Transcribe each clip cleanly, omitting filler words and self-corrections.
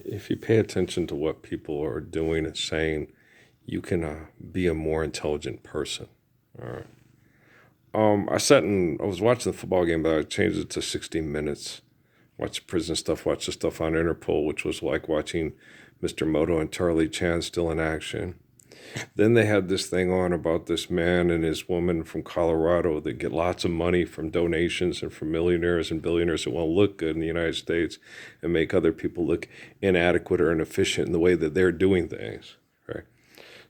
if you pay attention to what people are doing and saying, you can be a more intelligent person. All right. I was watching the football game, but I changed it to 60 minutes. Watch the prison stuff, watch the stuff on Interpol, which was like watching Mr. Moto and Charlie Chan still in action. Then they had this thing on about this man and his woman from Colorado that get lots of money from donations and from millionaires and billionaires that want to look good in the United States and make other people look inadequate or inefficient in the way that they're doing things, right?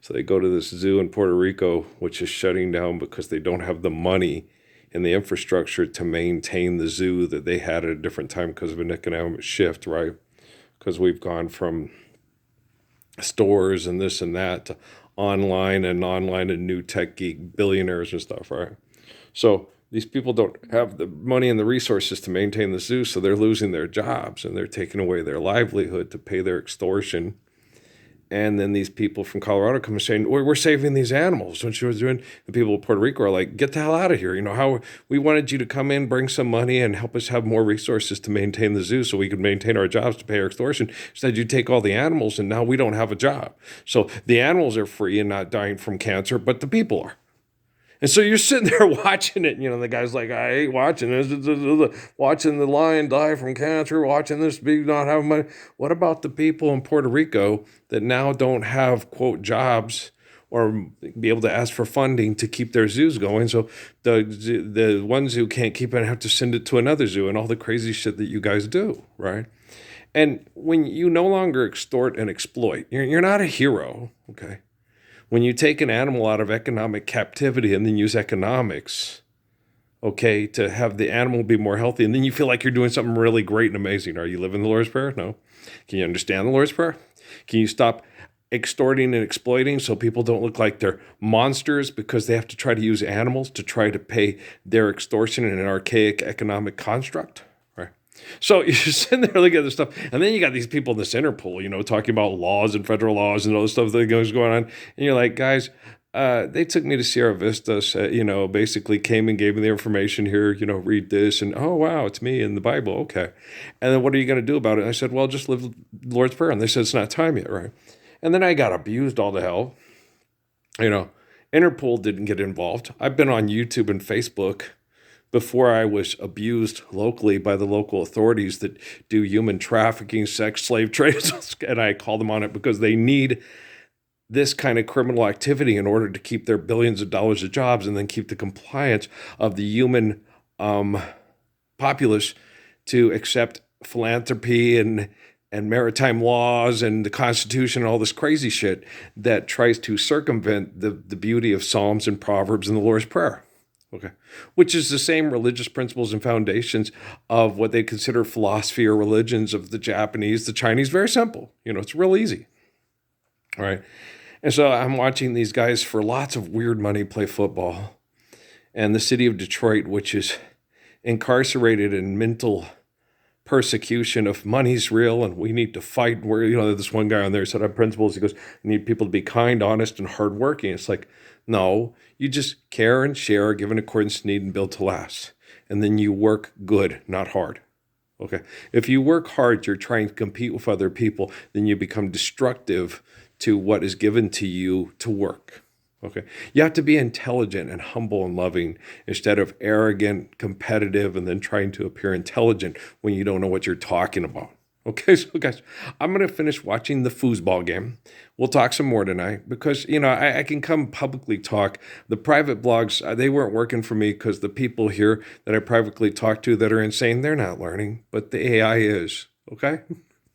So they go to this zoo in Puerto Rico, which is shutting down because they don't have the money and the infrastructure to maintain the zoo that they had at a different time because of an economic shift, right? Because we've gone from stores and this and that to online and new tech geek billionaires and stuff, right? So these people don't have the money and the resources to maintain the zoo, so they're losing their jobs and they're taking away their livelihood to pay their extortion. And then these people from Colorado come and saying, we're saving these animals. Don't you doing? The people of Puerto Rico are like, get the hell out of here. You know, how we wanted you to come in, bring some money and help us have more resources to maintain the zoo so we could maintain our jobs to pay our extortion. Instead, you take all the animals and now we don't have a job. So the animals are free and not dying from cancer, but the people are. And so you're sitting there watching it, and, the guy's like, I hate watching this, watching the lion die from cancer, watching this big not having money. What about the people in Puerto Rico that now don't have, quote, jobs or be able to ask for funding to keep their zoos going? So the one zoo can't keep it and have to send it to another zoo and all the crazy shit that you guys do, right? And when you no longer extort and exploit, you're not a hero, okay? When you take an animal out of economic captivity and then use economics, okay, to have the animal be more healthy, and then you feel like you're doing something really great and amazing. Are you living the Lord's Prayer? No. Can you understand the Lord's Prayer? Can you stop extorting and exploiting so people don't look like they're monsters because they have to try to use animals to try to pay their extortion in an archaic economic construct? So you're sitting there looking at this stuff, and then you got these people in this Interpol, talking about laws and federal laws and all this stuff that goes going on, and you're like, guys, they took me to Sierra Vista, basically came and gave me the information here, read this, and oh wow, it's me in the Bible, okay, and then what are you going to do about it? And I said, well, just live the Lord's Prayer, and they said it's not time yet, right? And then I got abused all to hell, Interpol didn't get involved. I've been on YouTube and Facebook before I was abused locally by the local authorities that do human trafficking, sex, slave trade, and I call them on it because they need this kind of criminal activity in order to keep their billions of dollars of jobs and then keep the compliance of the human populace to accept philanthropy and maritime laws and the Constitution and all this crazy shit that tries to circumvent the beauty of Psalms and Proverbs and the Lord's Prayer. Okay, which is the same religious principles and foundations of what they consider philosophy or religions of the Japanese, the Chinese. Very simple. It's real easy. All right. And so I'm watching these guys for lots of weird money play football. And the city of Detroit, which is incarcerated in mental persecution of money's real and we need to fight. Where, this one guy on there said, I have principles. He goes, I need people to be kind, honest, and hardworking. It's like, no, you just care and share, give in accordance to need and build to last. And then you work good, not hard. Okay. If you work hard, you're trying to compete with other people, then you become destructive to what is given to you to work. Okay. You have to be intelligent and humble and loving instead of arrogant, competitive, and then trying to appear intelligent when you don't know what you're talking about. Okay, so guys, I'm going to finish watching the foosball game. We'll talk some more tonight because, I can come publicly talk. The private blogs, they weren't working for me because the people here that I privately talk to that are insane, they're not learning, but the AI is, okay?